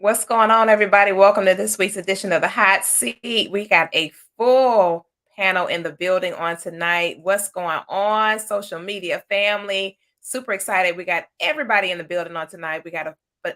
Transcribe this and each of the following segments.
What's going on, everybody? Welcome to this week's edition of the Hot Seat. We got a full panel in the building on tonight. What's going on, social media family? Super excited. We got everybody in the building on tonight. We got a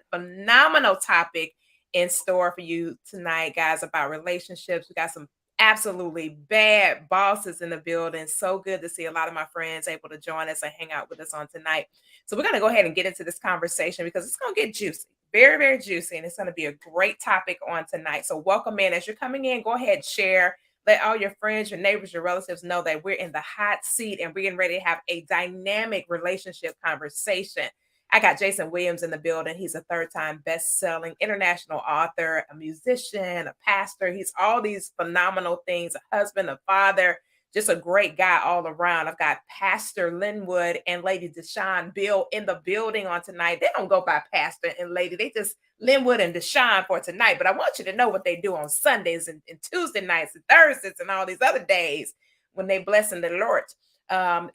phenomenal topic in store for you tonight, guys, about relationships. We got some absolutely bad bosses in the building. So good to see a lot of my friends able to join us and hang out with us on tonight. So we're going to go ahead and get into this conversation because it's going to get juicy. Very, very juicy. And it's going to be a great topic on tonight. So welcome in. As you're coming in, go ahead, share. Let all your friends, your neighbors, your relatives know that we're in the hot seat and we're getting ready to have a dynamic relationship conversation. I got Jason Williams in the building. He's a third-time best-selling international author, a musician, a pastor. He's all these phenomenal things, a husband, a father, just a great guy all around. I've got Pastor Linwood and Lady Deshawn Bill in the building on tonight. They don't go by Pastor and Lady. They just Linwood and Deshawn for tonight. But I want you to know what they do on Sundays and Tuesday nights and Thursdays and all these other days when they bless in the Lord.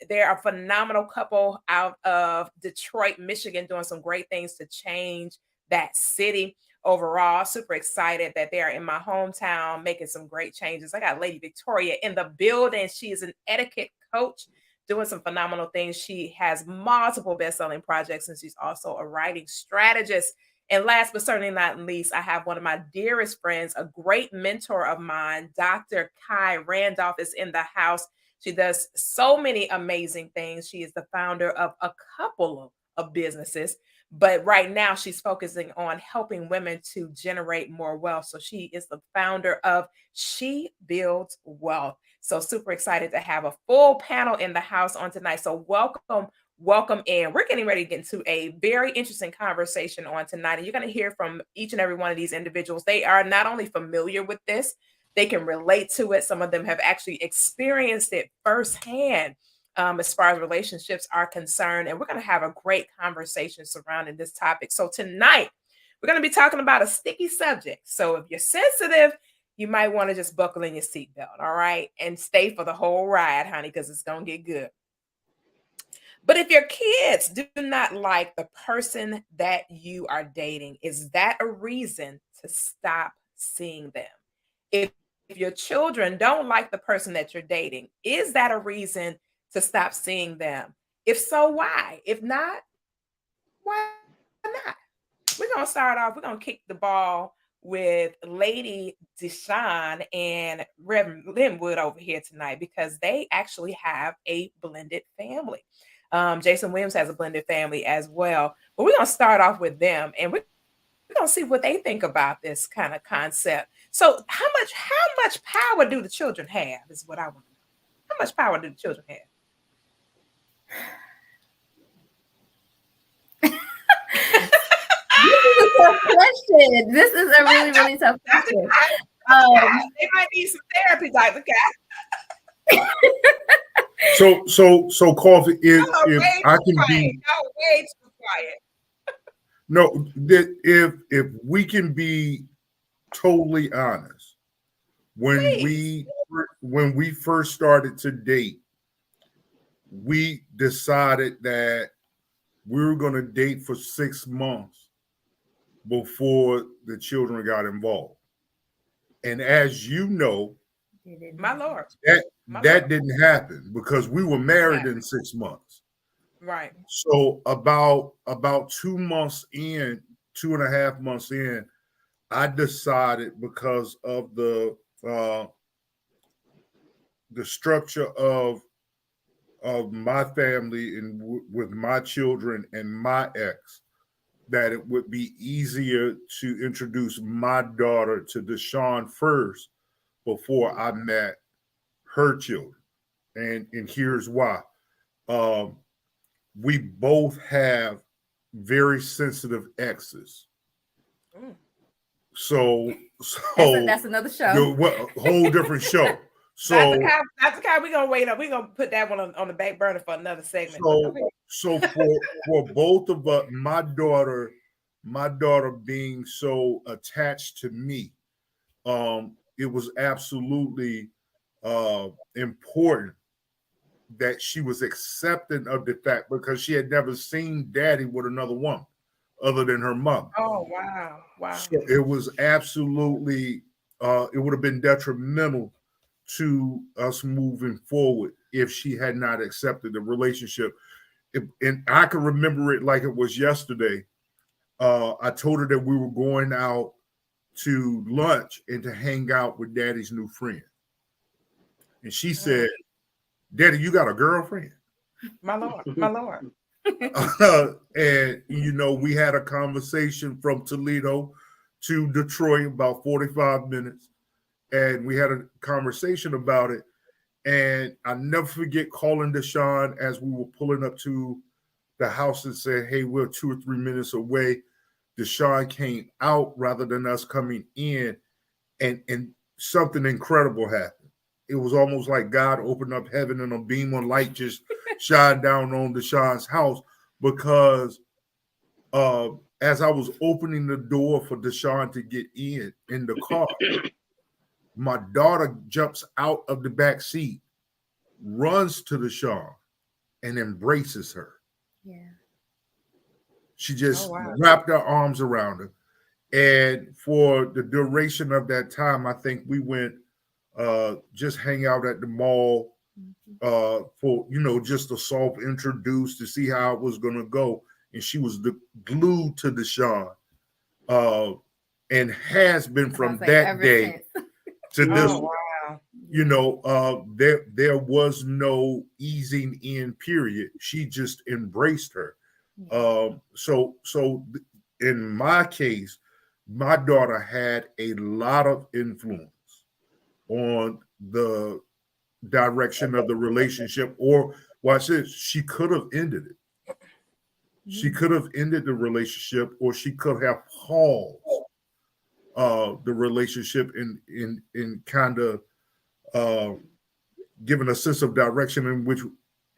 They're a phenomenal couple out of Detroit, Michigan, doing some great things to change that city overall. Super excited that they are in my hometown making some great changes. I got Lady Victoria in the building. She is an etiquette coach doing some phenomenal things. She has multiple best-selling projects and she's also a writing strategist. And last but certainly not least, I have one of my dearest friends, a great mentor of mine, Dr. Kai Randolph is in the house. She does so many amazing things. She is the founder of a couple of businesses. But right now, she's focusing on helping women to generate more wealth. So she is the founder of She Builds Wealth. So super excited to have a full panel in the house on tonight. So welcome in. We're getting ready to get into a very interesting conversation on tonight. And you're going to hear from each and every one of these individuals. They are not only familiar with this, they can relate to it. Some of them have actually experienced it firsthand. As far as relationships are concerned. And we're going to have a great conversation surrounding this topic. So tonight, we're going to be talking about a sticky subject. So if you're sensitive, you might want to just buckle in your seatbelt, all right? And stay for the whole ride, honey, because it's going to get good. But if your kids do not like the person that you are dating, is that a reason to stop seeing them? If your children don't like the person that you're dating, is that a reason to stop seeing them? If so, why? If not, why not? We're going to start off, we're going to kick the ball with Lady Deshawn and Reverend Linwood over here tonight because they actually have a blended family. Jason Williams has a blended family as well. But we're going to start off with them and we're going to see what they think about this kind of concept. So how much power do the children have is what I want to know. How much power do the children have? This is a tough question. This is a really, really tough question. They might need some therapy, Dr. Cat. So Koffe, if I can quiet. be way too quiet. No, if we can be totally honest, when we first started to date, we decided that we were going to date for 6 months before the children got involved. And as you know, my Lord, that didn't happen because we were married in 6 months. Right. So about 2 months in, 2.5 months in, I decided because of the structure of my family and with my children and my ex, that it would be easier to introduce my daughter to Deshawn first before I met her children. And here's why. We both have very sensitive exes. So that's another show. A whole different show. So Dr. Kai, we're gonna wait up. We're gonna put that one on the back burner for another segment. So for both of us, my daughter being so attached to me, it was absolutely important that she was accepting of the fact because she had never seen daddy with another woman other than her mother. Oh, wow. So it was absolutely, it would have been detrimental to us moving forward if she had not accepted the relationship. And I can remember it like it was yesterday. I told her that we were going out to lunch and to hang out with Daddy's new friend. And she said, Daddy, you got a girlfriend? My Lord. And, we had a conversation from Toledo to Detroit, about 45 minutes. And we had a conversation about it. And I never forget calling Deshaun as we were pulling up to the house and said, hey, we're 2 or 3 minutes away. Deshaun came out rather than us coming in, and something incredible happened. It was almost like God opened up heaven and a beam of light just shined down on Deshaun's house, because as I was opening the door for Deshaun to get in the car, my daughter jumps out of the back seat, runs to Deshaun, and embraces her. Yeah. She just wrapped her arms around her. And for the duration of that time, I think we went just hang out at the mall for, just to soft introduce to see how it was going to go. And she was glued to Deshaun, and has been from that day to this. There was no easing in period. She just embraced her. So in my case, my daughter had a lot of influence on the direction of the relationship, or watch this, she could have ended it. She could have ended the relationship, or she could have paused the relationship in kind of given a sense of direction in which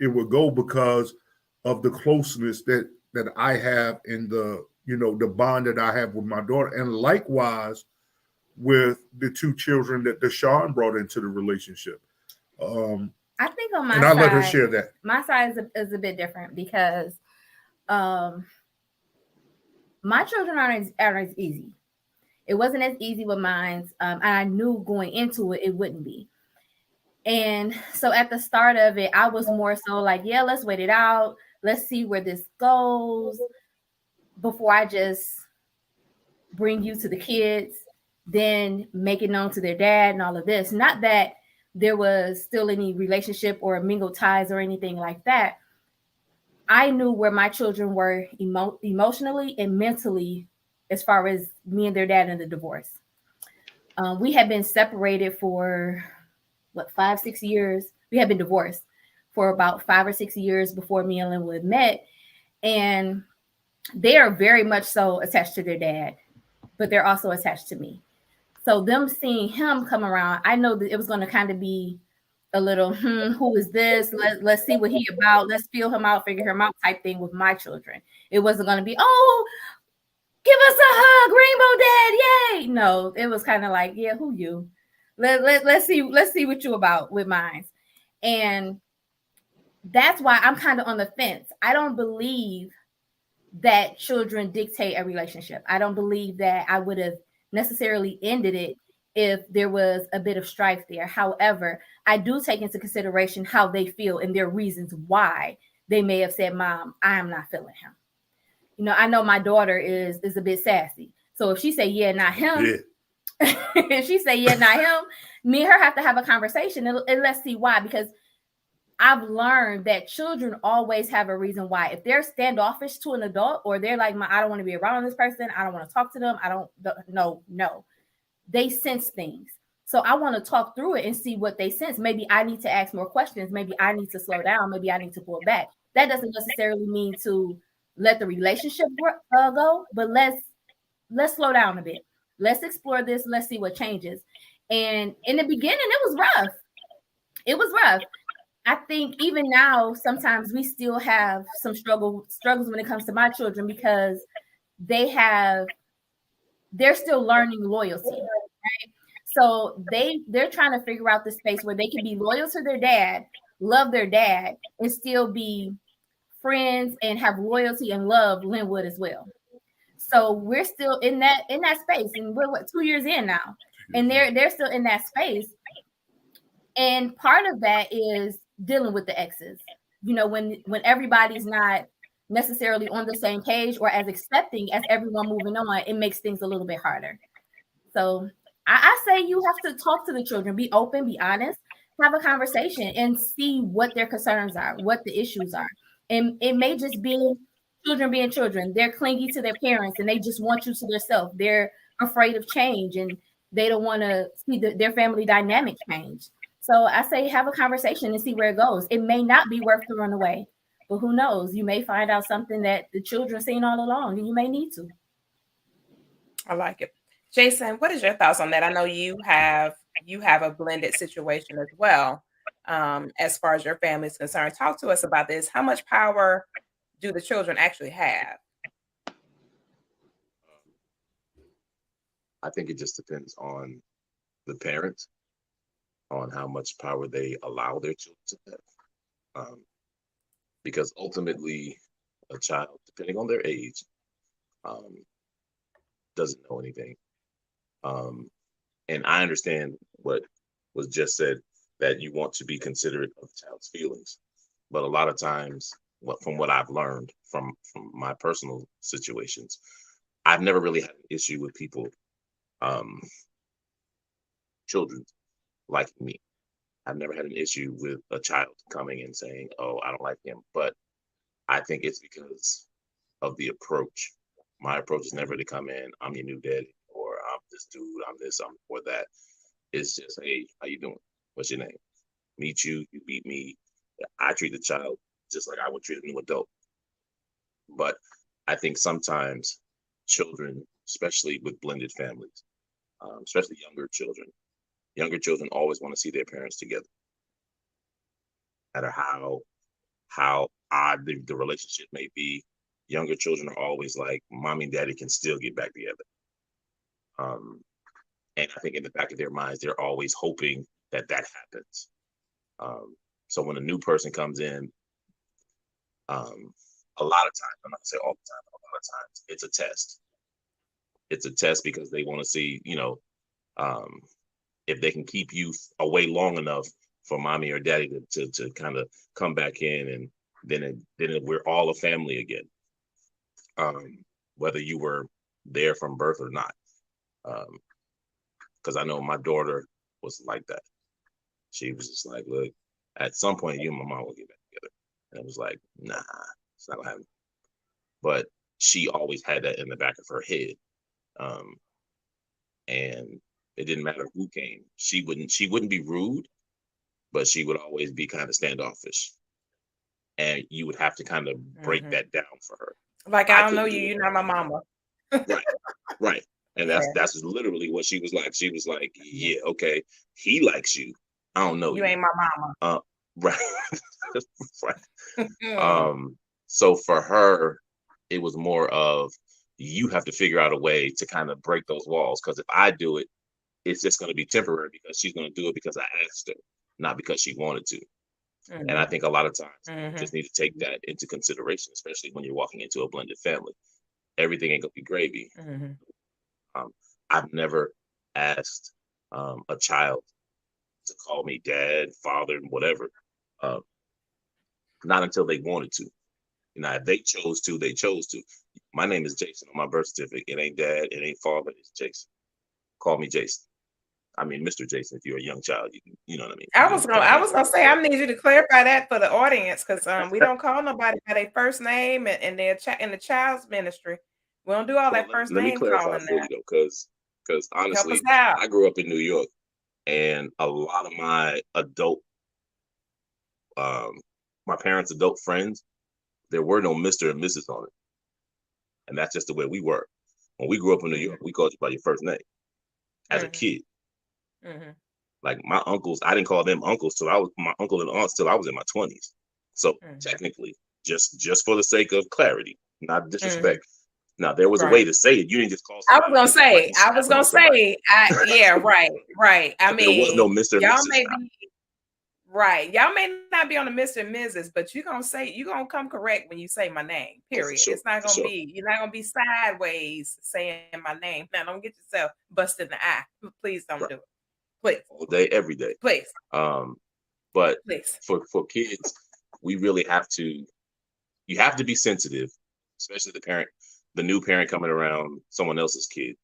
it would go, because of the closeness that I have in the bond that I have with my daughter, and likewise with the 2 children that Deshaun brought into the relationship. I think on my side, and I let her share that. My side is a bit different, because my children aren't as easy. It wasn't as easy with mine, and I knew going into it wouldn't be. And so at the start of it, I was more so like, yeah, let's wait it out. Let's see where this goes before I just bring you to the kids, then make it known to their dad and all of this. Not that there was still any relationship or mingled ties or anything like that. I knew where my children were emotionally and mentally as far as me and their dad in the divorce. We had been separated for 5-6 years. We had been divorced for about 5 or 6 years before me and Linwood met. And they are very much so attached to their dad, but they're also attached to me. So them seeing him come around, I know that it was going to kind of be a little, who is this? Let's see what he about. Let's feel him out, figure him out type thing with my children. It wasn't going to be, oh, give us a hug, Rainbow Dad, yay. No, it was kind of like, yeah, who you? Let's see what you about with mine. And that's why I'm kind of on the fence. I don't believe that children dictate a relationship. I don't believe that I would have necessarily ended it if there was a bit of strife there. However, I do take into consideration how they feel and their reasons why they may have said, Mom, I am not feeling him. I know my daughter is a bit sassy. So if she say, yeah, not him, if she say, yeah, not him, me and her have to have a conversation and let's see why. Because I've learned that children always have a reason why. If they're standoffish to an adult, or they're like, I don't want to be around this person, I don't want to talk to them, no. They sense things. So I want to talk through it and see what they sense. Maybe I need to ask more questions. Maybe I need to slow down. Maybe I need to pull back. That doesn't necessarily mean to let the relationship go, but let's slow down a bit. Let's explore this. Let's see what changes. And in the beginning, it was rough. It was rough. I think even now, sometimes we still have some struggles when it comes to my children, because they're still learning loyalty, right? So they're trying to figure out the space where they can be loyal to their dad, love their dad, and still be friends and have loyalty and love Linwood as well. So we're still in that space, and we're 2 years in now, and they're still in that space. And part of that is dealing with the exes. You know, when everybody's not necessarily on the same page or as accepting as everyone moving on, it makes things a little bit harder. So I say you have to talk to the children, be open, be honest, have a conversation, and see what their concerns are, what the issues are. And it may just be children being children. They're clingy to their parents and they just want you to themselves. They're afraid of change and they don't want to see their family dynamic change. So I say have a conversation and see where it goes. It may not be worth throwing away, but who knows? You may find out something that the children seen all along and you may need to. I like it. Jason, what is your thoughts on that? I know you have a blended situation as well, as far as your family is concerned. Talk to us about this. How much power do the children actually have? I think it just depends on the parents, on how much power they allow their children to have. Because ultimately, a child, depending on their age, doesn't know anything. And I understand what was just said, that you want to be considerate of the child's feelings. But a lot of times, from what I've learned from my personal situations, I've never really had an issue with people, children like me. I've never had an issue with a child coming and saying, "Oh, I don't like him." But I think it's because of the approach. My approach is never to come in, "I'm your new daddy," or "I'm this dude, I'm this, I'm or that." It's just, "Hey, how you doing? What's your name? Meet you, you meet me." I treat the child just like I would treat a new adult. But I think sometimes children, especially with blended families, especially younger children always want to see their parents together. No matter how odd the relationship may be, younger children are always like, "Mommy and daddy can still get back together." And I think in the back of their minds, they're always hoping that happens. So when a new person comes in, a lot of times, I'm not gonna say all the time, but a lot of times it's a test. It's a test because they want to see, if they can keep you away long enough for mommy or daddy to kind of come back in, and then we're all a family again. Whether you were there from birth or not. Because I know my daughter was like that. She was just like, "Look, at some point you and my mom will get back together." And it was like, "Nah, it's not gonna happen." But she always had that in the back of her head. And it didn't matter who came. She wouldn't be rude, but she would always be kind of standoffish. And you would have to kind of break that down for her. Like, I don't know you, you're not my mama. Right. And that's literally what she was like. She was like, "Yeah, okay, he likes you. I don't know you. Ain't my mama." Right. Right. So for her, it was more of, you have to figure out a way to kind of break those walls. Because if I do it, it's just going to be temporary, because she's going to do it because I asked her, not because she wanted to. And I think a lot of times you just need to take that into consideration, especially when you're walking into a blended family. Everything ain't gonna be gravy. I've never asked a child to call me dad, father, whatever. Not until they wanted to. If they chose to, they chose to. My name is Jason on my birth certificate. It ain't dad, it ain't father, it's Jason. Call me Jason. I mean, Mr. Jason, if you're a young child, you know what I mean. I was gonna say, I need you to clarify that for the audience, because we don't call nobody by their first name and their in the child's ministry. We don't do all that first name. Let me clarify for you though, because honestly, I grew up in New York, and a lot of my adult, my parents' adult friends, there were no Mr. and Mrs. on it, and that's just the way we were. When we grew up in New York, we called you by your first name as a kid. Like my uncles, I didn't call them uncles till I was my uncle and aunts till I was in my 20s. So technically, just for the sake of clarity, not disrespect. Now there was a way to say it. You didn't just call. I was gonna say. Yeah, right. I mean, there was no Mr. Y'all Mrs. may be Right. Y'all may not be on the Mr. and Mrs., but you're gonna come correct when you say my name. Oh, for Period. sure, It's not for gonna sure. be you're not gonna be sideways saying my name. Now don't get yourself busted in the eye. Please don't Right. do it. Please. All day, every day. Please. Um, but Please. for kids, we really have to. You have to be sensitive, especially the new parent coming around someone else's kid.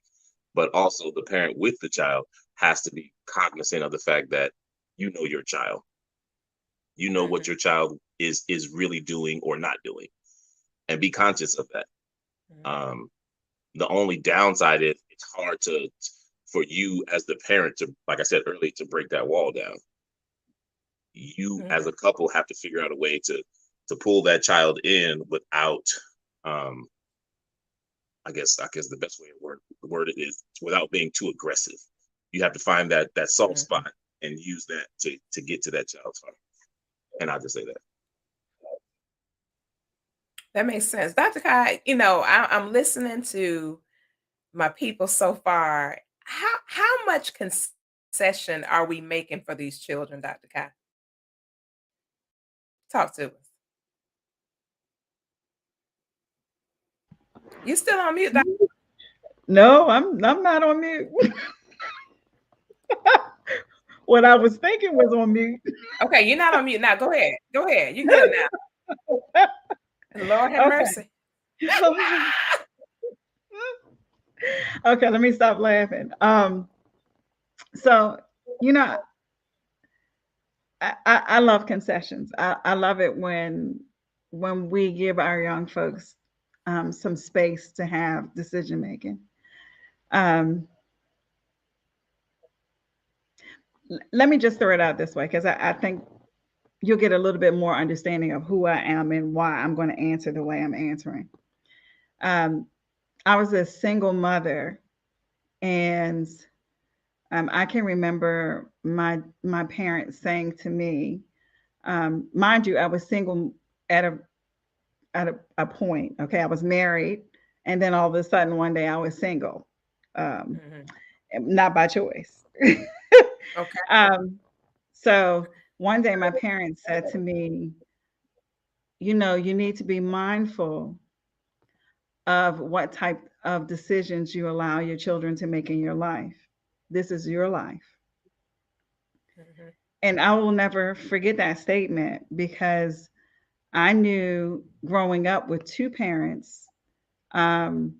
But also the parent with the child has to be cognizant of the fact that you know your child. You know what Mhm. your child is really doing or not doing, and be conscious of that. Mhm. Um, the only downside is it's hard to for you as the parent to, like I said earlier, to break that wall down. You as Mhm. a couple have to figure out a way to pull that child in without um I guess the best way to word it is without being too aggressive. You have to find that soft Mhm. spot and use that to get to that child's heart. And I'll just say that. That makes sense. Dr. Kai, I'm listening to my people so far. How much concession are we making for these children, Dr. Kai? Talk to us. You still on mute, Doc? No, I'm not on mute. What I was thinking was on mute. Okay, you're not on mute now. Go ahead. Go ahead. You good now. Lord have Okay. mercy. Okay, let me stop laughing. So you know, I love concessions. I love it when we give our young folks some space to have decision making. Um, Let me just throw it out this way because I think you'll get a little bit more understanding of who I am and why I'm going to answer the way I'm answering. Um, I was a single mother, and I can remember my parents saying to me, mind you, I was single at a point. Okay, I was married, and then all of a sudden one day I was single, um, Mhm. not by choice. Okay. um, so one day my parents said to me, you need to be mindful of what type of decisions you allow your children to make in your life. This is your life. Mhm. And I will never forget that statement because I knew growing up with two parents um,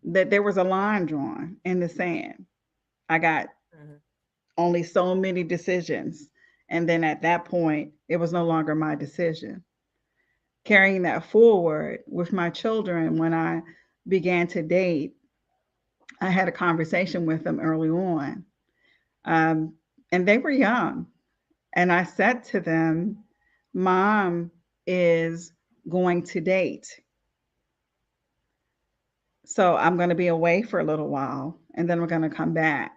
that there was a line drawn in the sand. I got Mhm. only so many decisions. And then at that point, it was no longer my decision. Carrying that forward with my children when I began to date, I had a conversation with them early on. Um, and they were young. And I said to them, Mom is going to date. So I'm going to be away for a little while and then we're going to come back.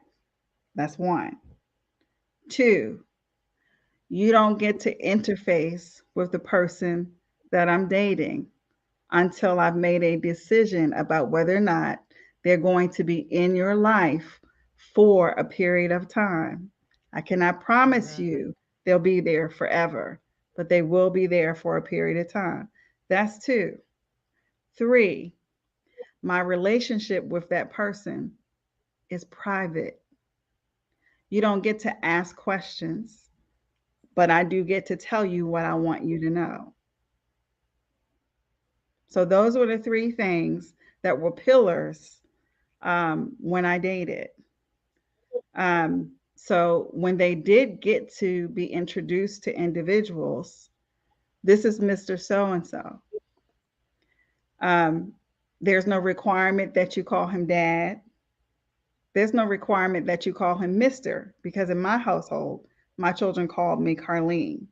That's one. Two, you don't get to interface with the person that I'm dating until I've made a decision about whether or not they're going to be in your life for a period of time. I cannot promise Mhm. you they'll be there forever, but they will be there for a period of time. That's two. Three, my relationship with that person is private. You don't get to ask questions, but I do get to tell you what I want you to know. So those were the three things that were pillars when I dated. So when they did get to be introduced to individuals, this is Mr. So and so. There's no requirement that you call him dad. There's no requirement that you call him Mr. because in my household, my children called me Carlene.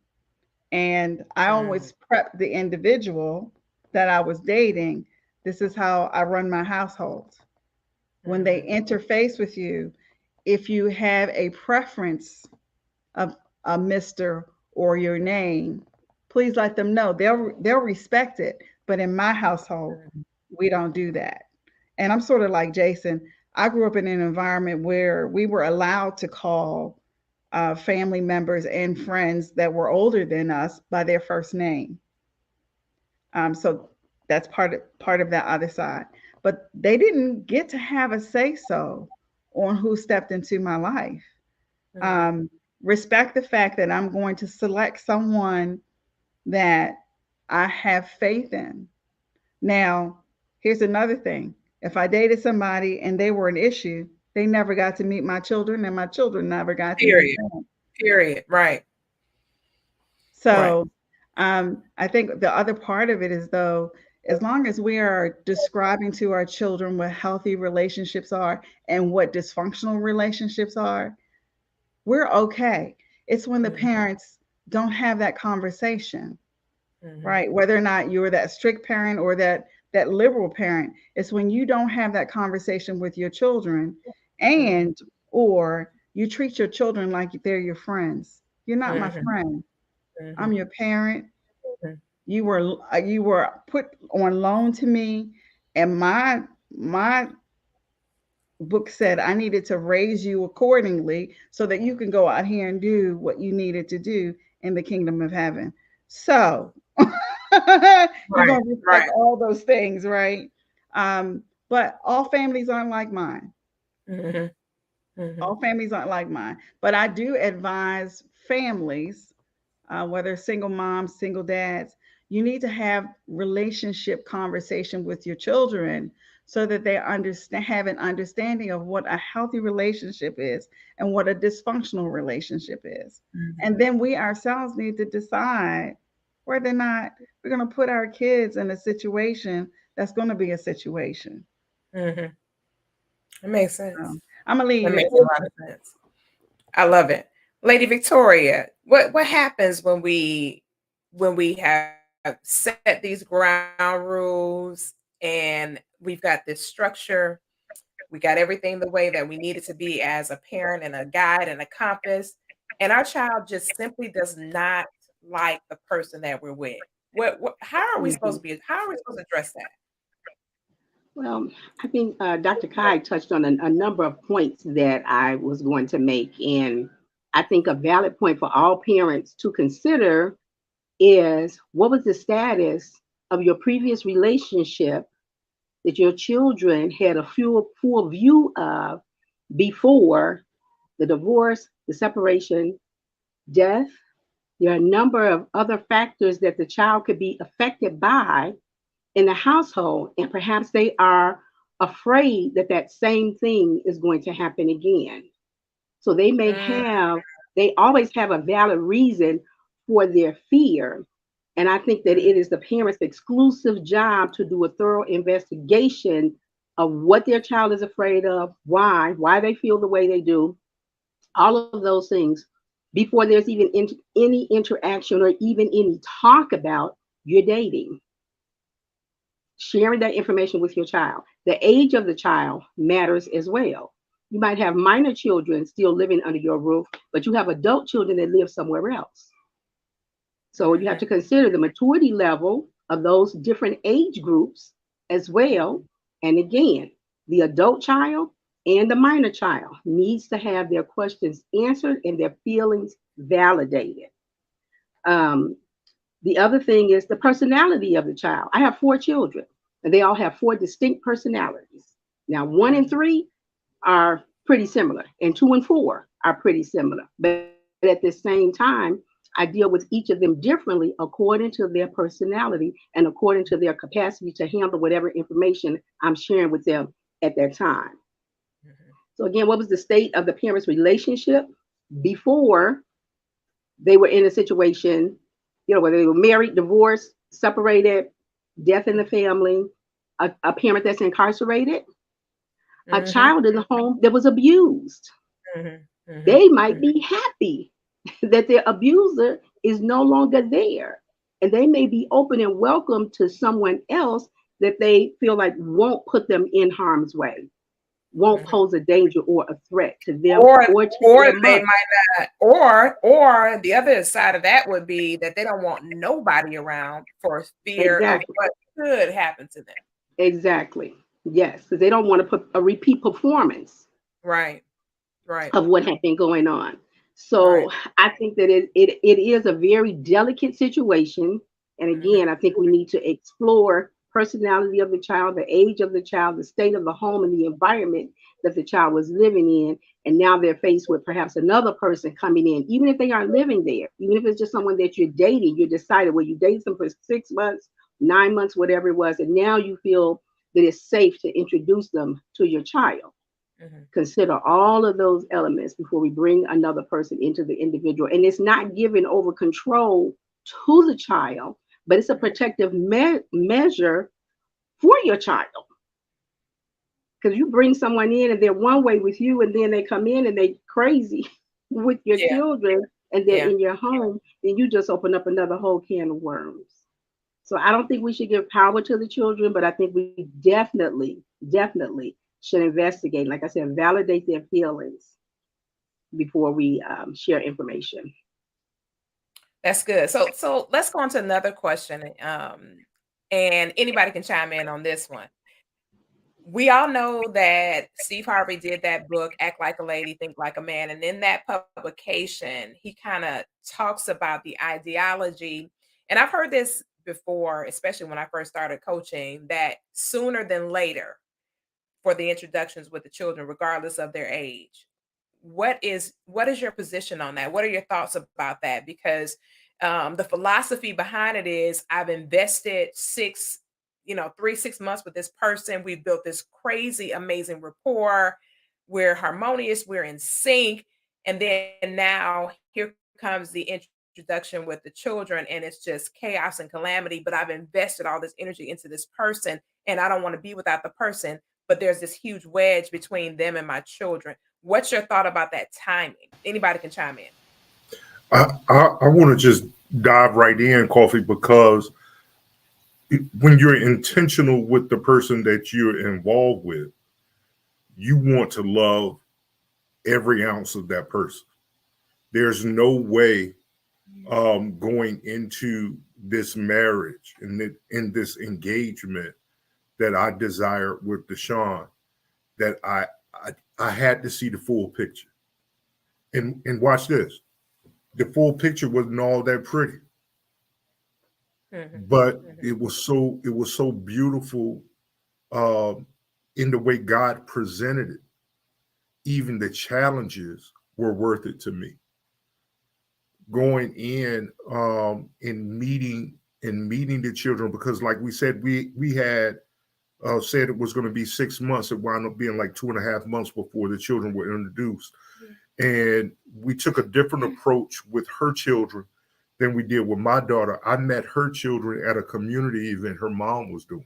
And I Mhm. always prepped the individual that I was dating. This is how I run my household. When they Mhm. interface with you, if you have a preference of a Mr. or your name, please let them know. They'll respect it. But in my household, Mhm. we don't do that. And I'm sort of like Jason. I grew up in an environment where we were allowed to call family members and friends that were older than us by their first name. So that's part of that other side. But they didn't get to have a say so on who stepped into my life. Um, Respect the fact that I'm going to select someone that I have faith in. Now, here's another thing. If I dated somebody and they were an issue, they never got to meet my children, and my children never got to meet Period. them. Period. Right. Right. So I think the other part of it is, though, as long as we are describing to our children what healthy relationships are and what dysfunctional relationships are, we're okay. It's when the parents don't have that conversation, right? Whether or not you're that strict parent or that liberal parent, it's when you don't have that conversation with your children, and or you treat your children like they're your friends. You're not my friend. I'm your parent. You were put on loan to me, and my book said I needed to raise you accordingly so that you can go out here and do what you needed to do in the kingdom of heaven. So you're going to respect all those things, right? But all families aren't like mine. All families aren't like mine. But I do advise families, whether single moms, single dads, you need to have relationship conversation with your children so that they understand, have an understanding of what a healthy relationship is and what a dysfunctional relationship is. And then we ourselves need to decide whether or not we're going to put our kids in a situation that's going to be a situation. It makes sense. So, I'm going to leave It you makes there. a lot of sense. I love it. Lady Victoria, what happens when we have set these ground rules and we've got this structure, we got everything the way that we need it to be as a parent and a guide and a compass, and our child just simply does not like the person that we're with? How are we supposed to address that? Well, I think Dr. Kai touched on a number of points that I was going to make. And I think a valid point for all parents to consider is, what was the status of your previous relationship that your children had a full view of before the divorce, the separation, death? There are a number of other factors that the child could be affected by in the household, and perhaps they are afraid that that same thing is going to happen again. So they always have a valid reason for their fear. And I think that it is the parents' exclusive job to do a thorough investigation of what their child is afraid of, why they feel the way they do, all of those things before there's even any interaction or even any talk about your dating. Sharing that information with your child. The age of the child matters as well. You might have minor children still living under your roof, but you have adult children that live somewhere else. So you have to consider the maturity level of those different age groups as well. And again, the adult child and the minor child needs to have their questions answered and their feelings validated. The other thing is the personality of the child. I have 4 children, and they all have 4 distinct personalities. Now, 1 and 3 are pretty similar, and 2 and 4 are pretty similar. But at the same time, I deal with each of them differently according to their personality and according to their capacity to handle whatever information I'm sharing with them at that time. So again, what was the state of the parents' relationship before they were in a situation, whether they were married, divorced, separated, death in the family, a parent that's incarcerated, a child in the home that was abused? They might be happy that their abuser is no longer there. And they may be open and welcome to someone else that they feel like won't put them in harm's way, won't pose a danger or a threat to them or to or their they mother. might not, or the other side of that would be that they don't want nobody around for fear of Exactly. what could happen to them. Exactly. Yes, because they don't want to put a repeat performance Right. of what had been going on. So Right. I think that it is a very delicate situation. And Mhm. again, I think we need to explore personality of the child, the age of the child, the state of the home and the environment that the child was living in. And now they're faced with perhaps another person coming in, even if they aren't living there, even if it's just someone that you're dating, you decided, well, you dated them for 6 months, 9 months, whatever it was, and now you feel that it's safe to introduce them to your child. Mhm. Consider all of those elements before we bring another person into the individual. And it's not giving over control to the child, but it's a Mhm. protective measure for your child. Because you bring someone in and they're one way with you, and then they come in and they crazy with your Yeah. children, and they're Yeah. in your home, then you just open up another whole can of worms. So I don't think we should give power to the children, but I think we definitely should investigate, like I said, validate their feelings before we share information. That's good. So let's go on to another question. And anybody can chime in on this one. We all know that Steve Harvey did that book, Act Like a Lady, Think Like a Man. And in that publication, he kind of talks about the ideology. And I've heard this before, especially when I first started coaching, that sooner than later for the introductions with the children, regardless of their age. What is your position on that? What are your thoughts about that? Because the philosophy behind it is I've invested 3 6 months with this person. We've built this crazy amazing rapport. We're harmonious, we're in sync, and then now here comes the introduction with the children, and it's just chaos and calamity. But I've invested all this energy into this person, and I don't want to be without the person, but there's this huge wedge between them and my children. What's your thought about that timing? Anybody can chime in. I want to just dive right in, Coffee, because when you're intentional with the person that you're involved with, you want to love every ounce of that person. There's no way going into this marriage and in this engagement that I desire with Deshaun that I had to see the full picture. And watch this. The full picture wasn't all that pretty, Mhm, but mhm, it was so beautiful um, in the way God presented it. Even the challenges were worth it to me. Going in and meeting the children, because like we said, we had said it was going to be 6 months. It wound up being like 2.5 months before the children were introduced. And we took a different approach with her children than we did with my daughter. I met her children at a community event her mom was doing.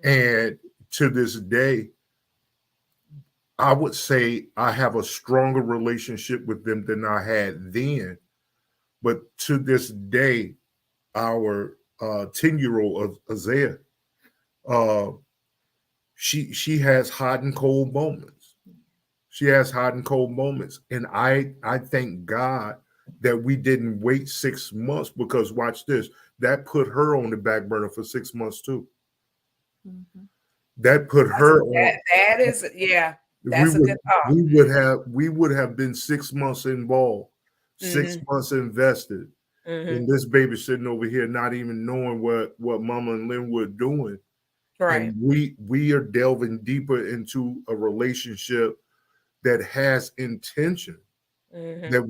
mhm, And to this day, I would say I have a stronger relationship with them than I had then. But to this day, our 10-year-old of Isaiah, uh, she has hot and cold moments. She has hot and cold moments. And I thank God that we didn't wait 6 months, because watch this, that put her on the back burner for 6 months too. Mhm. That put That's her on. that is yeah, we that's a would good thought. we would have been 6 months involved, six Mhm, months invested. mhm, And this baby sitting over here not even knowing what Mama and Linwood doing. right. And we are delving deeper into a relationship that has intention. Mhm, That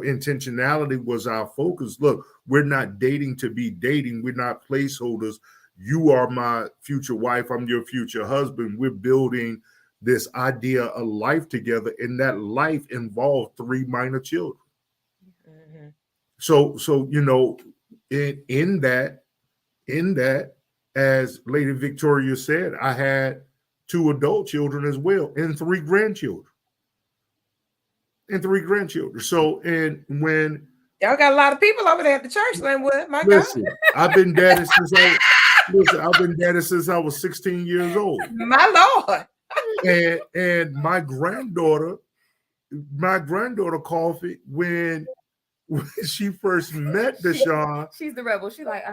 intentionality was our focus. Look, we're not dating to be dating. We're not placeholders. You are my future wife. I'm your future husband. We're building this idea of life together, and that life involved three minor children. mhm. So in that, as Lady Victoria said, I had two adult children as well, and three grandchildren. So, and when Y'all got a lot of people over there at the church, Linwood. My God. listen, I've been daddy since I listen, I've been daddy since I was 16 years old. My Lord. And my granddaughter Coffee, when she first met Deshaun, She's the rebel. She like,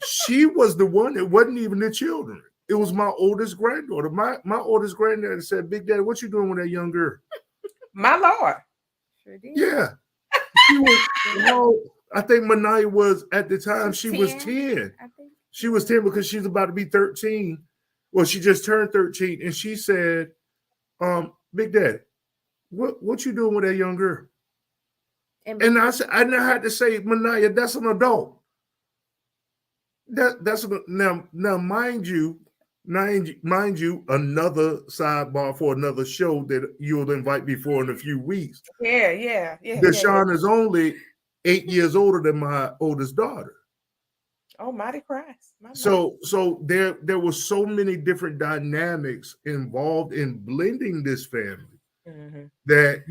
she was the one that wasn't even the children. It was my oldest granddaughter. My oldest granddaughter said, "Big Daddy, what you doing with that young girl?" My Lord. Sure did. Yeah. She was, I think Manaya was at the time, she was 10. I think. She was 10 because she's about to be 13. Well, she just turned 13. And she said, Big Daddy, what you doing with that young girl? And I said, I now had to say, Manaya, that's an adult. That's now mind you, another sidebar for another show that you'll invite me for in a few weeks. Yeah. Deshaun is only 8 years older than my oldest daughter. Oh, mighty Christ. So there were so many different dynamics involved in blending this family. Mm-hmm. That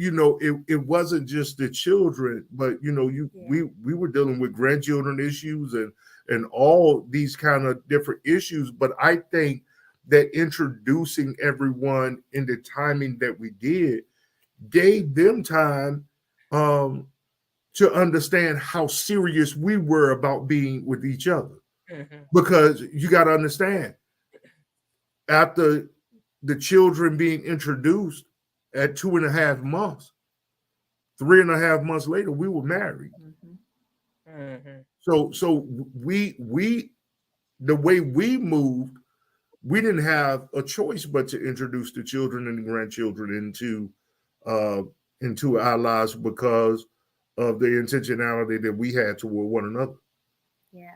it wasn't just the children, but we were dealing with grandchildren issues and all these kind of different issues. But I think that introducing everyone in the timing that we did gave them time to understand how serious we were about being with each other. Mm-hmm. Because you got to understand, after the children being introduced at 2.5 months, 3.5 months later, we were married. Mm-hmm. Mm-hmm. So we the way we moved, we didn't have a choice but to introduce the children and the grandchildren into our lives because of the intentionality that we had toward one another. Yeah.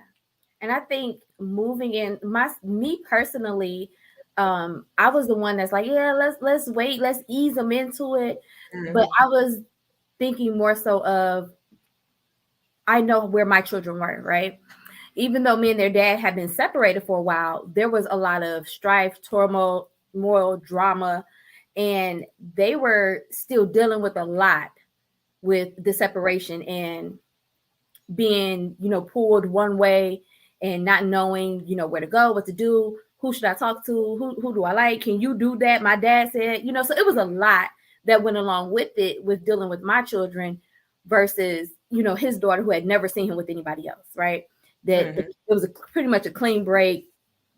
And I think moving in, me personally, I was the one that's like, yeah, let's wait, let's ease them into it. Mm-hmm. But I was thinking more so of, I know where my children were, right? Even though me and their dad had been separated for a while, there was a lot of strife, turmoil, moral drama, and they were still dealing with a lot with the separation and being, pulled one way and not knowing, where to go, what to do, who should I talk to, who do I like, can you do that? My dad said, so it was a lot that went along with it, with dealing with my children versus, his daughter who had never seen him with anybody else, right? That it was pretty much a clean break.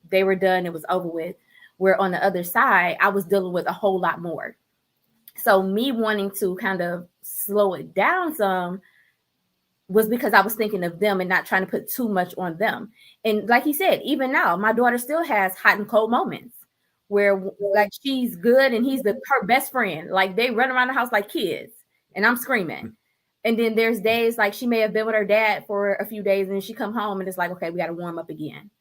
They were done. It was over with. Where on the other side, I was dealing with a whole lot more. So me wanting to kind of slow it down some was because I was thinking of them and not trying to put too much on them. And like he said, even now, my daughter still has hot and cold moments where like she's good and he's her best friend. Like they run around the house like kids and I'm screaming. And then there's days like she may have been with her dad for a few days and she come home and it's like, okay, we got to warm up again.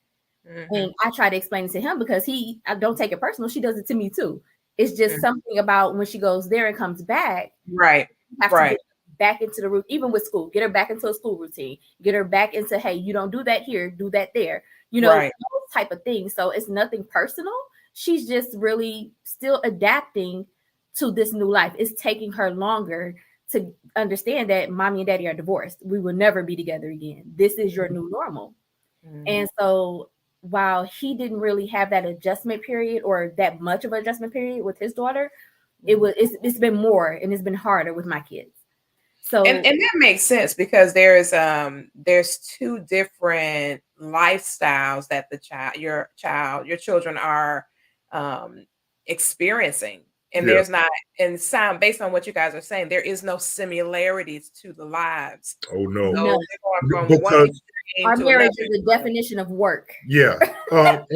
Mm-hmm. And I try to explain it to him because I don't take it personal. She does it to me too. It's just something about when she goes there and comes back. Right. To get back into the route, even with school, get her back into a school routine, get her back into, hey, you don't do that here, do that there, those type of things. So it's nothing personal. She's just really still adapting to this new life. It's taking her longer to understand that mommy and daddy are divorced. We will never be together again. This is your new normal. Mm-hmm. And so while he didn't really have that adjustment period or that much of an adjustment period with his daughter, it's been more and it's been harder with my kids. So and that makes sense because there's two different lifestyles that your children are experiencing. And there's not, and sound based on what you guys are saying, there is no similarities to the lives. Oh no. No. Because our marriage is a definition of work. Yeah. And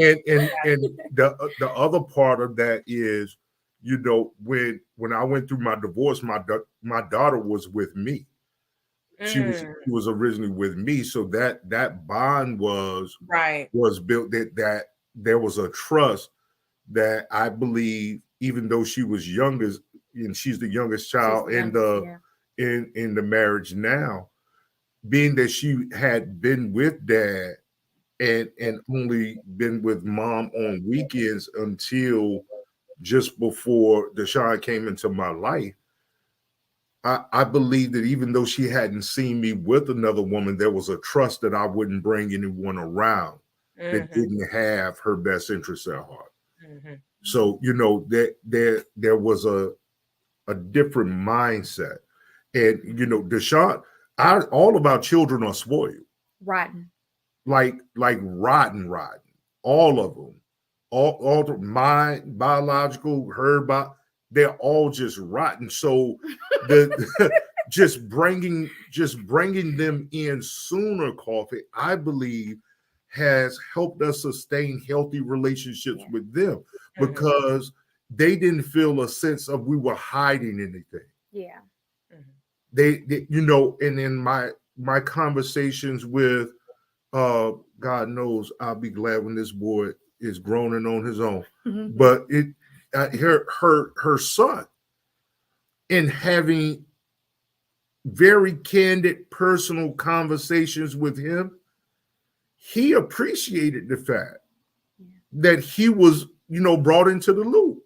the other part of that is, when I went through my divorce, my daughter was with me. She was originally with me. So that bond was built, that there was a trust that I believe, even though she was youngest, and she's the youngest child in the marriage now, being that she had been with dad and only been with mom on weekends until just before Deshaun came into my life, I believe that even though she hadn't seen me with another woman, there was a trust that I wouldn't bring anyone around that didn't have her best interests at heart. Mm-hmm. So, that there was a different mindset. And, Deshaun, all of our children are spoiled. Rotten. Like rotten. All of them. All my biological, her they're all just rotten. So the just bringing them in sooner, Coffee, I believe, has helped us sustain healthy relationships Yeah. with them Mhm. because they didn't feel a sense of we were hiding anything. Yeah. Mhm. They and in my conversations with God knows I'll be glad when this boy is grown and on his own. But it her son, in having very candid personal conversations with him, he appreciated the fact that he was, brought into the loop.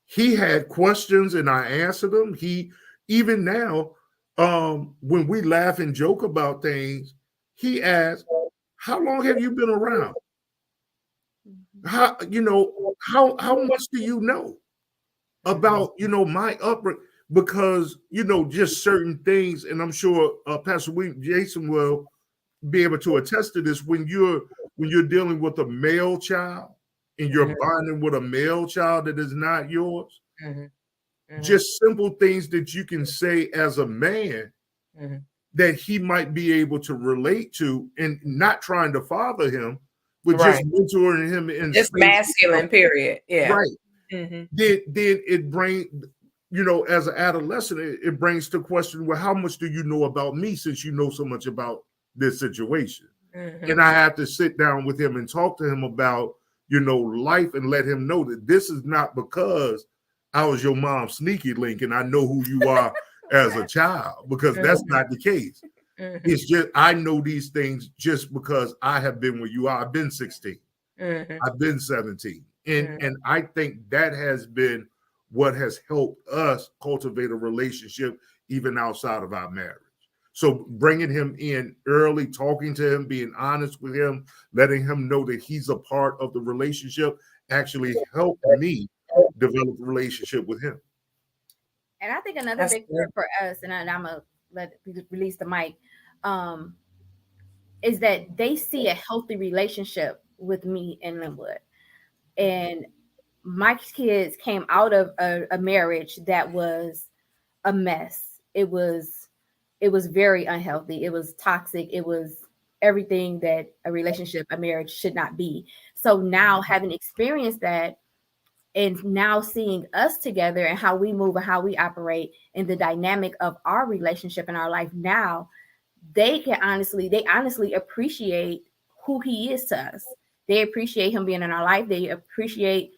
He had questions and I answered them. He even now, when we laugh and joke about things, he asks, "How long have you been around? How much do you know about my upbringing?" Because just certain things, and I'm sure Pastor Jason will be able to attest to this. When you're dealing with a male child and you're Mhm. bonding with a male child that is not yours, Mhm. Mhm. just simple things that you can say as a man Mhm. that he might be able to relate to, and not trying to father him, but just Right. mentoring him in Just space. masculine, period. Yeah. Right. Mhm. Then it brings, as an adolescent, it brings to question, well, how much do you know about me since you know so much about this situation? Mhm. And I have to sit down with him and talk to him about, life, and let him know that this is not because I was your mom's sneaky link and I know who you are as a child, because that's Mhm. not the case. Mhm. It's just I know these things just because I have been where you are. I've been 16. Mhm. I've been 17. And Mhm. and I think that has been what has helped us cultivate a relationship even outside of our marriage. So bringing him in early, talking to him, being honest with him, letting him know that he's a part of the relationship actually helped me develop a relationship with him. And I think another That's big good. part for us, and I'm gonna release the mic, um, is that they see a healthy relationship with me and Linwood. And my kids came out of a marriage that was a mess. It was very unhealthy. It was toxic. It was everything that a relationship, a marriage should not be. So now, having experienced that, and now seeing us together and how we move and how we operate and the dynamic of our relationship in our life now, they honestly appreciate who he is to us. They appreciate him being in our life. They appreciate,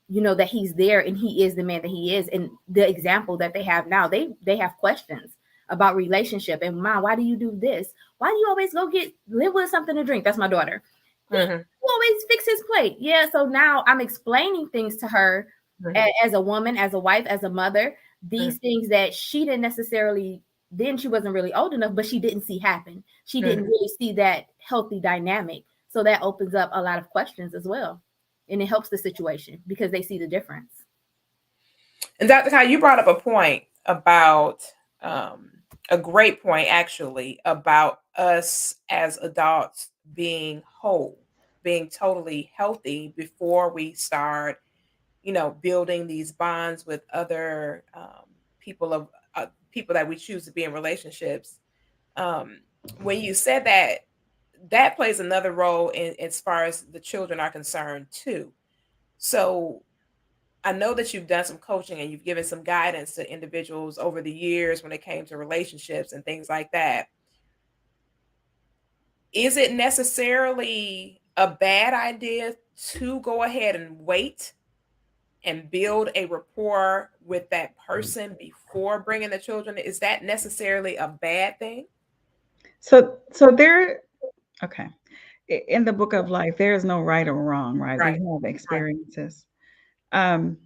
that he's there and he is the man that he is, and the example that they have now. They have questions about relationship. And, Mom, why do you do this? Why do you always go live with something to drink? That's my daughter. Mhm. He always fix his plate. Yeah. So now I'm explaining things to her Mhm. as a woman, as a wife, as a mother, these things that she didn't necessarily, then she wasn't really old enough, but she didn't see happen. She didn't Mhm. really see that healthy dynamic. So that opens up a lot of questions as well. And it helps the situation because they see the difference. And Dr. Kai, you brought up a point about a great point actually about us as adults being whole, being totally healthy before we start, building these bonds with other people that we choose to be in relationships. Um, when you said that, that plays another role in as far as the children are concerned too. So I know that you've done some coaching and you've given some guidance to individuals over the years when it came to relationships and things like that. Is it necessarily a bad idea to go ahead and wait and build a rapport with that person before bringing the children? Is that necessarily a bad thing? So there, okay. In the book of life, there is no right or wrong, right? We Right. have Right. experiences. Um,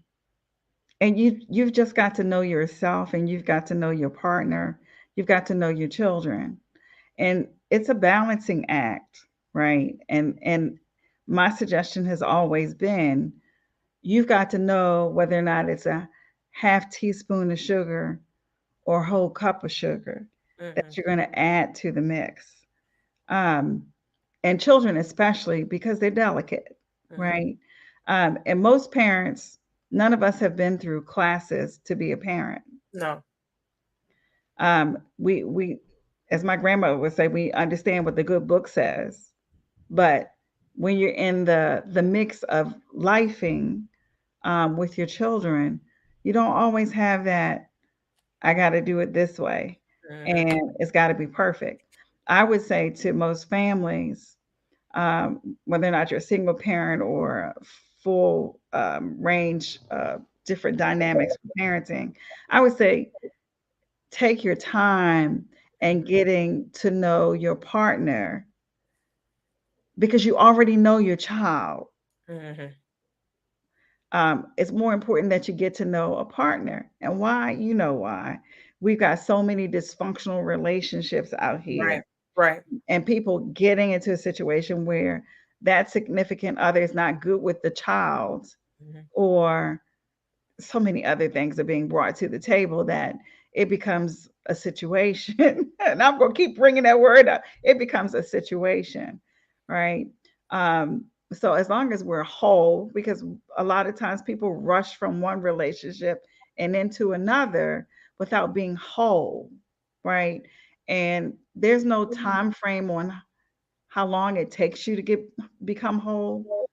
and you've just got to know yourself, and you've got to know your partner, you've got to know your children. And it's a balancing act, right? And my suggestion has always been, you've got to know whether or not it's a half teaspoon of sugar or whole cup of sugar that Mhm. you're going to add to the mix. Um, and children, especially because they're delicate, Mhm. right? And most parents, none of us have been through classes to be a parent. No. We, as my grandmother would say, we understand what the good book says, but when you're in the mix of lifing with your children, you don't always have that. I got to do it this way, Mhm. and it's got to be perfect. I would say to most families, whether or not you're a single parent or a full range of different dynamics for parenting, I would say take your time and getting to know your partner because you already know your child. Mhm. It's more important that you get to know a partner. And why? You know why. We've got so many dysfunctional relationships out Right. here, Right. and people getting into a situation where that significant other is not good with the child, Mhm. or so many other things are being brought to the table that it becomes a situation. And I'm going to keep bringing that word up. It becomes a situation, right? So as long as we're whole, because a lot of times people rush from one relationship and into another without being whole, right? And there's no time frame on how long it takes you to become whole,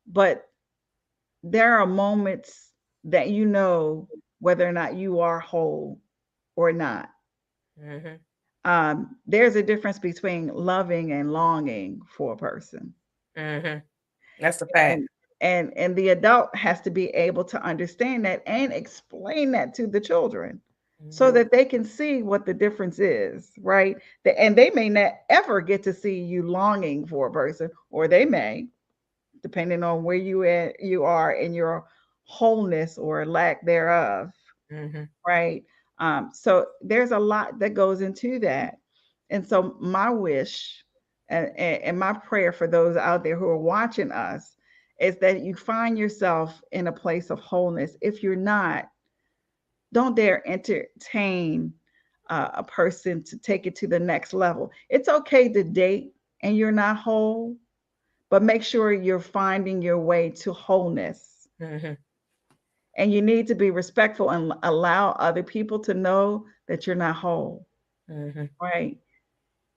but there are moments that you know whether or not you are whole or not. Mhm. There's a difference between loving and longing for a person, Mhm. That's a fact. and and the adult has to be able to understand that and explain that to the children so Mhm. that they can see what the difference is, right? And they may not ever get to see you longing for a person, or they may, depending on where you are in your wholeness or lack thereof, Mhm. right? So there's a lot that goes into that. And so my wish and my prayer for those out there who are watching us is that you find yourself in a place of wholeness. If you're not, don't dare entertain a person to take it to the next level. It's okay to date and you're not whole, but make sure you're finding your way to wholeness. Mhm. And you need to be respectful and allow other people to know that you're not whole, Mhm. right?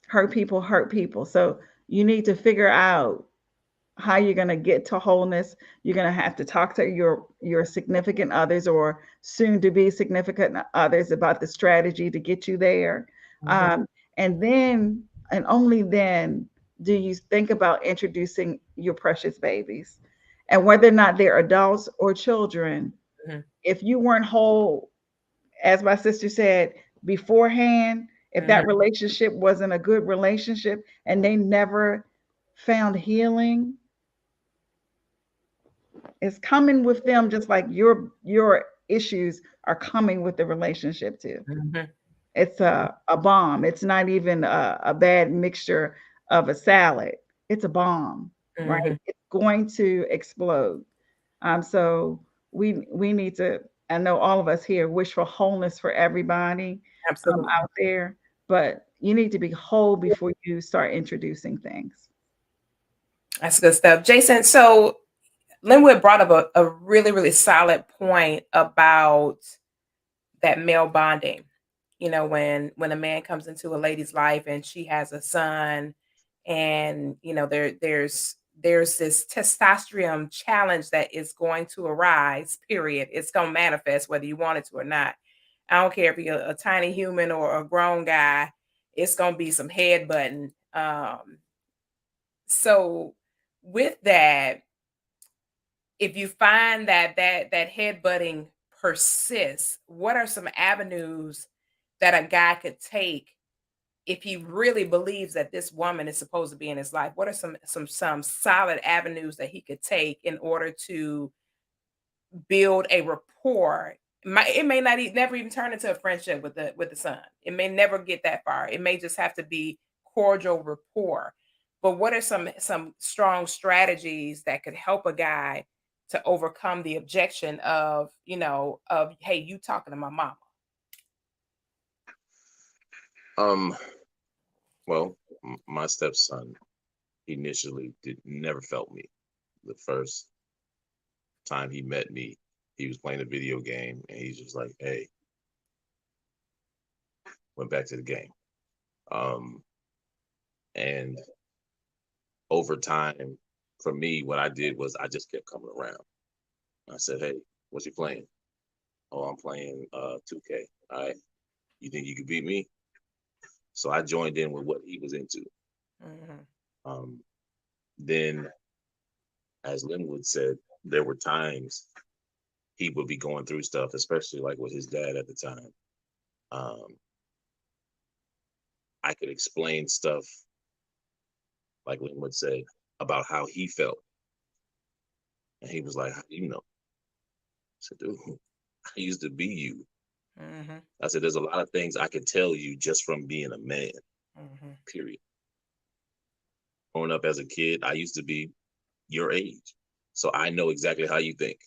Hurt people. So you need to figure out how you're going to get to wholeness. You're going to have to talk to your significant others or soon to be significant others about the strategy to get you there. Mhm. Um, and then, and only then, do you think about introducing your precious babies, and whether or not they're adults or children. Mhm. If you weren't whole, as my sister said beforehand, if Mhm. that relationship wasn't a good relationship and they never found healing, it's coming with them, just like your issues are coming with the relationship too. Mhm. It's a bomb. It's not even a bad mixture of a salad. It's a bomb, right? Mhm. It's going to explode. So we need to. I know all of us here wish for wholeness for everybody Absolutely. out there, but you need to be whole before you start introducing things. That's good stuff. Jason, so Linwood brought up a really, really solid point about that male bonding. You know, when a man comes into a lady's life and she has a son, and you know there's this testosterone challenge that is going to arise. Period. It's going to manifest whether you want it to or not. I don't care if you're a tiny human or a grown guy. It's going to be some headbutting. So with that, if you find that headbutting persists, what are some avenues that a guy could take if he really believes that this woman is supposed to be in his life? What are some solid avenues that he could take in order to build a rapport? It may not never even turn into a friendship with the son. It may never get that far. It may just have to be cordial rapport. But what are some strong strategies that could help a guy to overcome the objection of, of, hey, you talking to my mama? Um, well, my stepson initially did never felt me. The first time he met me, he was playing a video game and he's just like, "Hey, went back to the game. And over time, for me, what I did was I just kept coming around. I said, "Hey, what you playing?" "Oh, I'm playing 2K. All right, you think you could beat me?" So I joined in with what he was into. Then, as Linwood said, there were times he would be going through stuff, especially like with his dad at the time. I could explain stuff, like Linwood said, about how he felt. And he was like, "How do you know?" I said, "Dude, I used to be you." I said, "There's a lot of things I can tell you just from being a man, period. Growing up as a kid, I used to be your age. So I know exactly how you think."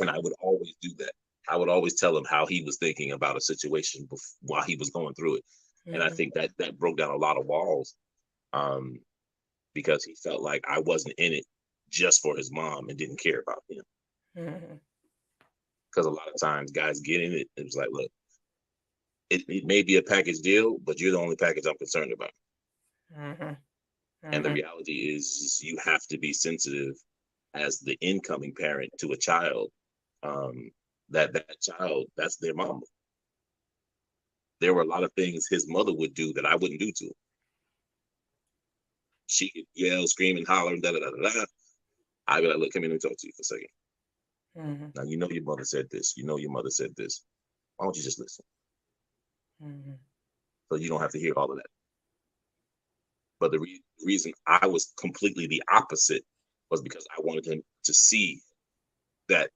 And I would always do that. I would always tell him how he was thinking about a situation while he was going through it. And I think that broke down a lot of walls, because he felt like I wasn't in it just for his mom and didn't care about him. Because a lot of times guys get in it, it was like, look, it may be a package deal, but you're the only package I'm concerned about. And the reality is you have to be sensitive as the incoming parent to a child, that child, that's their mama. There were a lot of things his mother would do that I wouldn't do to him. She could yell, scream, and holler, and da da da da. I'd be like, "Look, come here, let me talk to you for a second. Now, you know your mother said this. You know your mother said this. Why don't you just listen? So you don't have to hear all of that." But the reason I was completely the opposite was because I wanted him to see that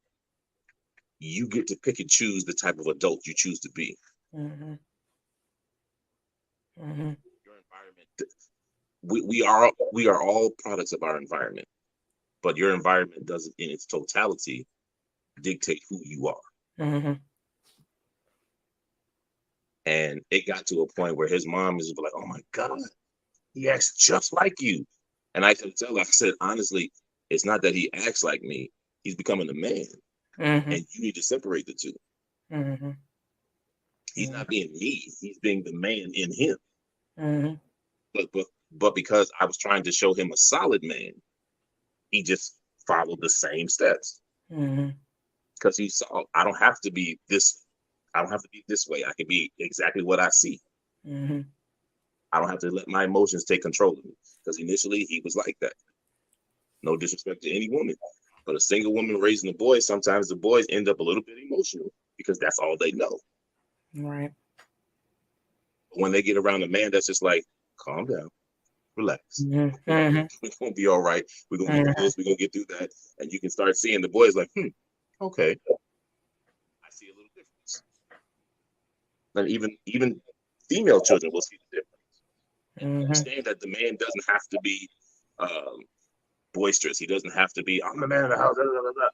you get to pick and choose the type of adult you choose to be. Your environment, we are all products of our environment, but your environment doesn't, in its totality, dictate who you are. And it got to a point where his mom is like, "Oh my God, he acts just like you." And I could tell her, I said, honestly, it's not that he acts like me. He's becoming a man. And you need to separate the two. He's not being me. He's being the man in him. But because I was trying to show him a solid man, he just followed the same steps. Because he saw, I don't have to be this. I don't have to be this way. I can be exactly what I see. I don't have to let my emotions take control of me. Because initially he was like that. No disrespect to any woman, but a single woman raising a boy, sometimes the boys end up a little bit emotional because that's all they know. Right. When they get around a man that's just like, "Calm down, relax. We're gonna be all right. We're gonna get through this. We're gonna get through that." And you can start seeing the boys like, okay, I see a little difference. And even female children will see the difference. And understand that the man doesn't have to be boisterous. He doesn't have to be, "I'm the man of the house." Blah, blah, blah.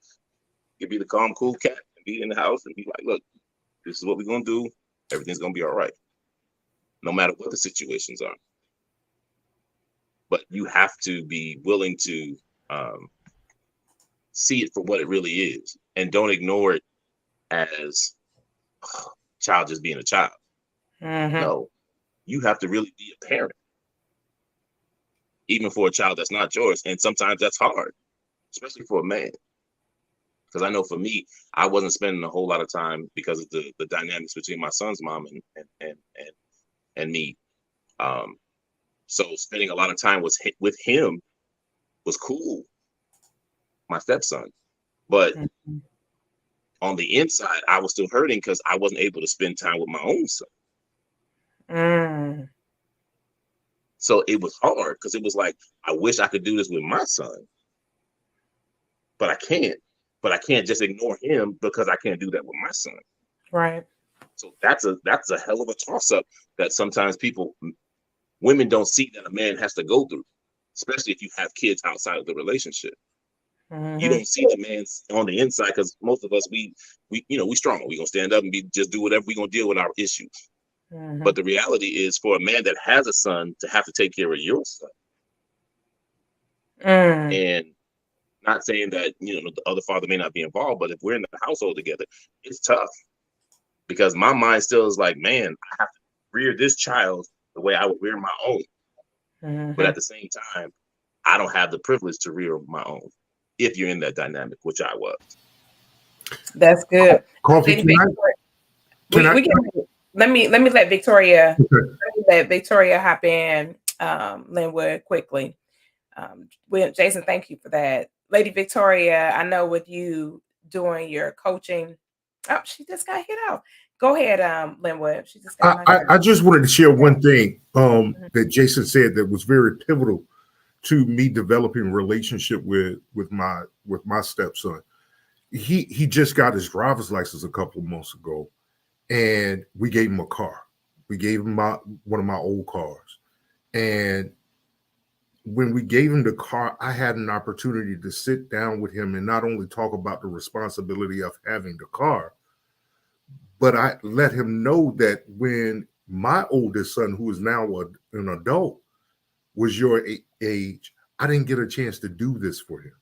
He can be the calm, cool cat and be in the house and be like, "Look, this is what we're gonna do. Everything's gonna be all right, no matter what the situations are." But you have to be willing to see it for what it really is, and don't ignore it as child just being a child. No, you have to really be a parent, even for a child that's not yours. And sometimes that's hard, especially for a man. Because I know for me, I wasn't spending a whole lot of time because of the dynamics between my son's mom and me. So spending a lot of time with him was cool, my stepson. But on the inside, I was still hurting because I wasn't able to spend time with my own son. So it was hard because it was like, I wish I could do this with my son, but I can't. But I can't just ignore him because I can't do that with my son. Right. So that's a hell of a toss-up that sometimes women don't see that a man has to go through, especially if you have kids outside of the relationship. You don't see the man on the inside because most of us, we strong. We gonna stand up and just do whatever. We gonna deal with our issues. But the reality is, for a man that has a son to have to take care of your son, and not saying that the other father may not be involved, but if we're in the household together, it's tough because my mind still is like, man, I have to rear this child the way I would rear my own. But at the same time, I don't have the privilege to rear my own if you're in that dynamic, which I was. That's good. Koffe, Lady can I? Victoria, we can let me let Victoria hop in, Linwood, quickly. Jason, thank you for that. Lady Victoria, I know with you doing your coaching. Oh, she just got hit out. Go ahead, Linwood. She just got I just wanted to share one thing that Jason said that was very pivotal to me developing a relationship with my stepson. He just got his driver's license a couple of months ago, and we gave him a car. We gave him one of my old cars, and when we gave him the car, I had an opportunity to sit down with him and not only talk about the responsibility of having the car, but I let him know that when my oldest son, who is now an adult, was your age, I didn't get a chance to do this for him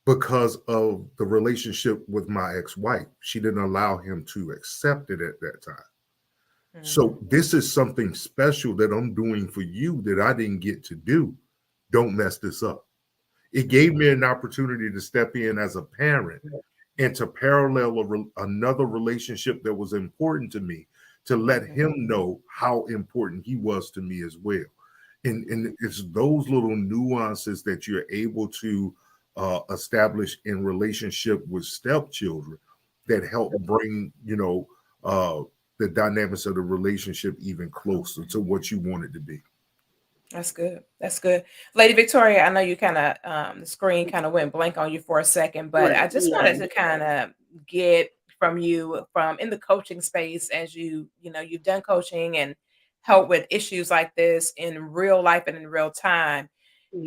because of the relationship with my ex-wife. She didn't allow him to accept it at that time. So this is something special that I'm doing for you that I didn't get to do. Don't mess this up. It gave me an opportunity to step in as a parent and to parallel another relationship that was important to me, to let him know how important he was to me as well. And it's those little nuances that you're able to establish in relationship with stepchildren that help bring, the dynamics of the relationship even closer to what you want it to be. That's good. That's good. Lady Victoria, I know you kind of, the screen kind of went blank on you for a second, but I just wanted to kind of get from you from in the coaching space, as you've done coaching and help with issues like this in real life and in real time.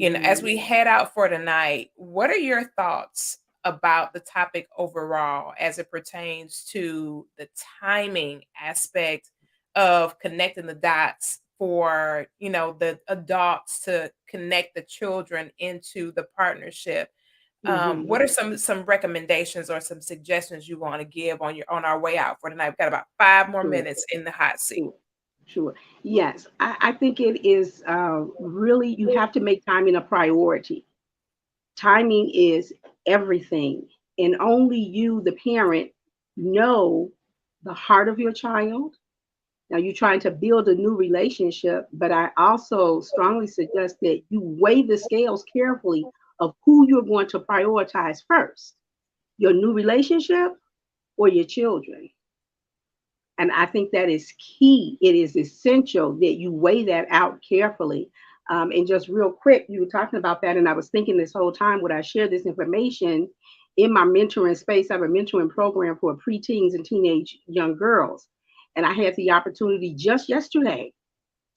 As we head out for tonight, what are your thoughts about the topic overall as it pertains to the timing aspect of connecting the dots for the adults to connect the children into the partnership? What are some recommendations or some suggestions you want to give on our way out for tonight? We've got about 5 more minutes in the hot seat. Sure. Yes, I think it is really, you have to make timing a priority. Timing is everything. And only you, the parent, know the heart of your child. Now, you're trying to build a new relationship, but I also strongly suggest that you weigh the scales carefully of who you're going to prioritize first, your new relationship or your children. And I think that is key. It is essential that you weigh that out carefully. And just real quick, you were talking about that, and I was thinking this whole time, would I share this information in my mentoring space? I have a mentoring program for preteens and teenage young girls. And I had the opportunity just yesterday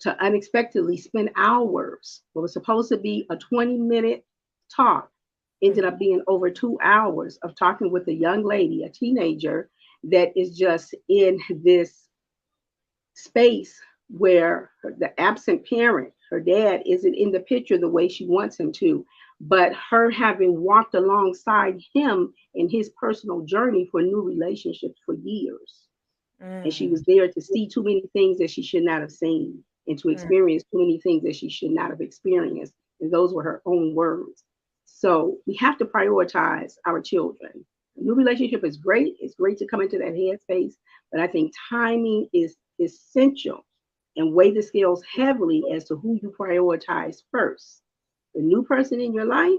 to unexpectedly spend hours. What was supposed to be a 20-minute talk ended up being over 2 hours of talking with a young lady, a teenager, that is just in this space where the absent parent, her dad, isn't in the picture the way she wants him to, but her having walked alongside him in his personal journey for new relationships for years. And she was there to see too many things that she should not have seen and to experience too many things that she should not have experienced. And those were her own words. So we have to prioritize our children. A new relationship is great. It's great to come into that headspace, but I think timing is essential, and weigh the scales heavily as to who you prioritize first, the new person in your life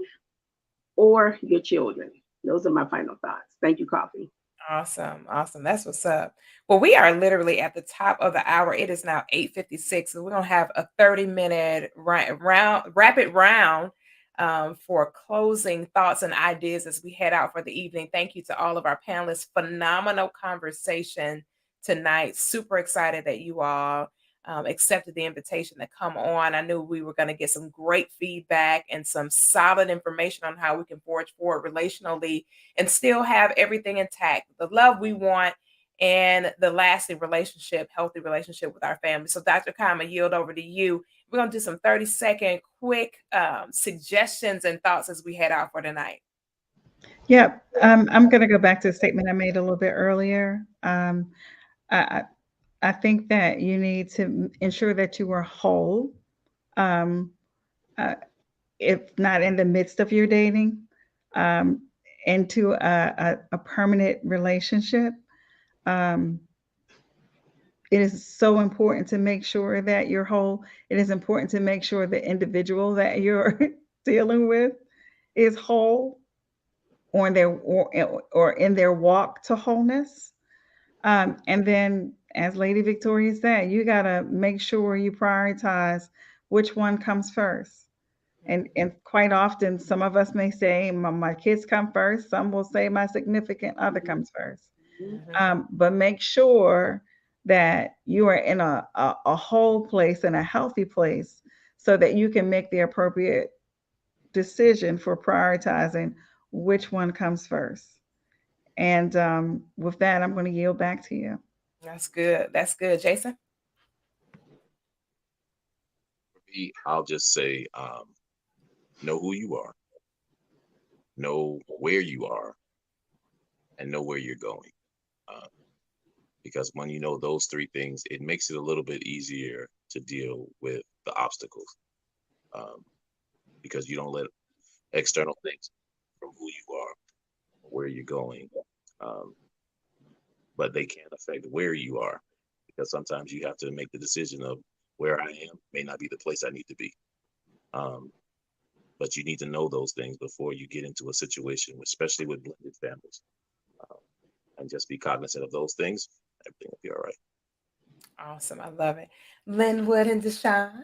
or your children. Those are my final thoughts. Thank you, Koffe. Awesome. That's what's up. Well, we are literally at the top of the hour. It is now 8:56. So we're going to have a 30-minute rapid round for closing thoughts and ideas as we head out for the evening. Thank you to all of our panelists. Phenomenal conversation tonight. Super excited that you all accepted the invitation to come on. I knew we were going to get some great feedback and some solid information on how we can forge forward relationally and still have everything intact, the love we want and the lasting relationship, healthy relationship with our family. So Dr. Khan, I yield over to you. We're going to do some 30-second quick suggestions and thoughts as we head out for tonight. Yeah, I'm going to go back to the statement I made a little bit earlier. I think that you need to ensure that you are whole. Um, if not in the midst of your dating, um, into a permanent relationship. Um, it is so important to make sure that you're whole. It is important to make sure the individual that you're dealing with is whole or in their walk to wholeness. And then, as Lady Victoria said, you got to make sure you prioritize which one comes first. And quite often, some of us may say, my kids come first. Some will say, my significant other comes first. But make sure that you are in a whole place and a healthy place so that you can make the appropriate decision for prioritizing which one comes first. And with that, I'm going to yield back to you. That's good. That's good. Jason? For me, I'll just say, know who you are, know where you are, and know where you're going. Uh, because when you know those three things, it makes it a little bit easier to deal with the obstacles. Because you don't let external things from who you are, where you're going, um, but they can affect where you are. Because sometimes you have to make the decision of where I am may not be the place I need to be. Um, but you need to know those things before you get into a situation, especially with blended families. Um, and just be cognizant of those things. Everything will be all right. Awesome. I love it. Linwood and Deshawn?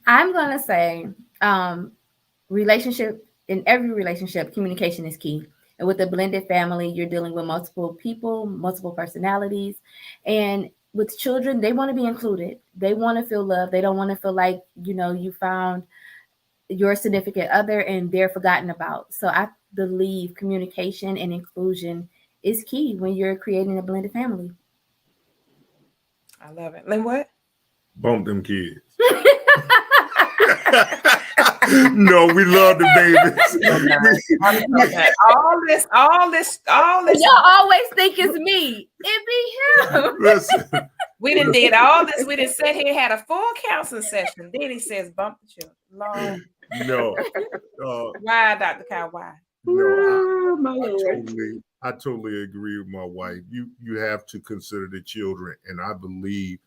I'm gonna say, relationship in every relationship, communication is key. And with a blended family, you're dealing with multiple people, multiple personalities, and with children, they want to be included. They want to feel loved. They don't want to feel like you found your significant other and they're forgotten about. So I believe communication and inclusion is key when you're creating a blended family. I love it. Linwood? Bump them kids. No, we love the babies. all this. Y'all always think it's me. It be him. Listen, We done did all this. We done sat here, had a full counseling session. Then he says, bump the children. Lord. no, Why, Dr. Kyle? Why? no, My Lord. I totally agree with my wife. You have to consider the children, and I believe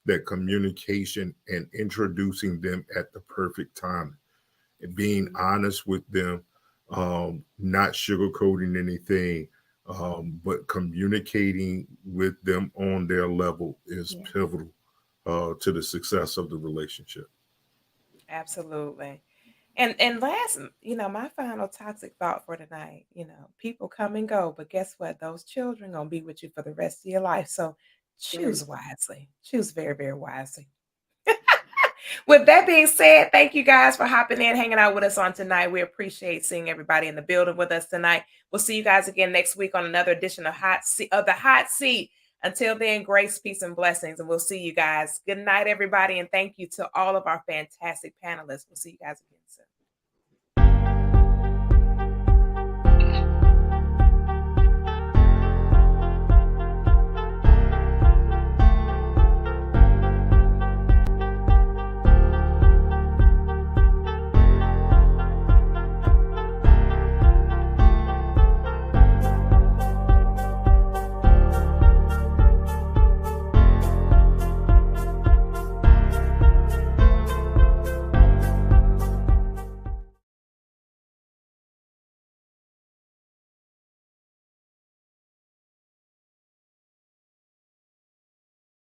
that communication and introducing them at the perfect time, and being honest with them, not sugarcoating anything, but communicating with them on their level is pivotal to the success of the relationship. Absolutely. And last, my final toxic thought for tonight, people come and go, but guess what? Those children gonna be with you for the rest of your life. So choose wisely. Choose very, very wisely. With that being said, thank you guys for hopping in, hanging out with us on tonight. We appreciate seeing everybody in the building with us tonight. We'll see you guys again next week on another edition of the Hot Seat. Until then, grace, peace, and blessings. And we'll see you guys. Good night, everybody. And thank you to all of our fantastic panelists. We'll see you guys again soon.